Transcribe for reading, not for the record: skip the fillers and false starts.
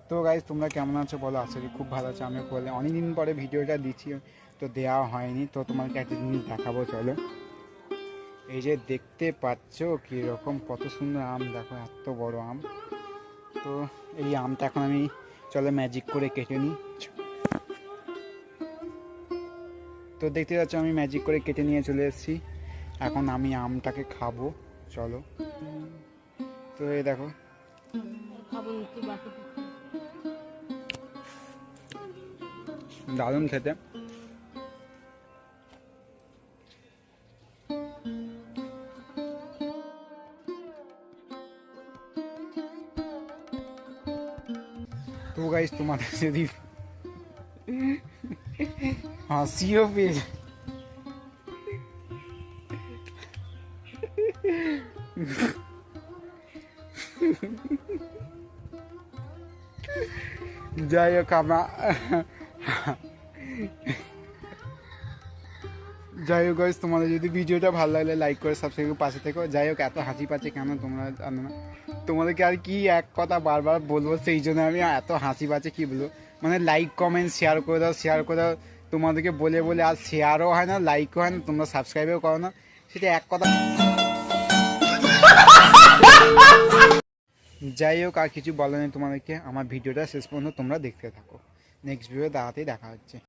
তো গাইজ তোমরা কেমন আছো বলো, আশা করি খুব ভালো আছো। আমি বলে অনেকদিন পরে ভিডিওটা দিচ্ছি, তো দেওয়া হয়নি। তো তোমাকে একটা জিনিস দেখাবো, চলো। এই যে দেখতে পাচ্ছ কীরকম কত সুন্দর আম, দেখো এত বড় আম। তো এই আমটা এখন আমি চলো ম্যাজিক করে কেটে নিই। তো দেখতে পাচ্ছ আমি ম্যাজিক করে কেটে নিয়ে চলে এসেছি। এখন আমি আমটাকে খাবো, চলো। তো এই দেখো দারুণ খেতে। তো গাইস তোমাদের যদি হাসিও পেয়ে যাই হোক আমরা যাই হোক গাইস, তোমাদের যদি ভিডিওটা ভালো লাগলে লাইক করে সাবস্ক্রাইব করে পাশে থেকো। যাই হোক এত হাসি পাচ্ছে কেন তোমরা জানো না। তোমাদেরকে আর কি এক কথা বারবার বলবো, সেই জন্য আমি এত হাসি পাচ্ছে কি বলবো। মানে লাইক কমেন্ট শেয়ার করে দাও, শেয়ার করে দাও। তোমাদেরকে বলে বলে আর শেয়ারও হয় না, লাইকও হয় না, তোমরা সাবস্ক্রাইবও করো না। সেটা এক কথা। যাই হোক আর কিছু বলা নেই তোমাদেরকে। আমার ভিডিওটা শেষ পর্যন্ত তোমরা দেখতে থাকো। নেক্সট ভিডিও তাড়াতাড়ি দেখা হচ্ছে।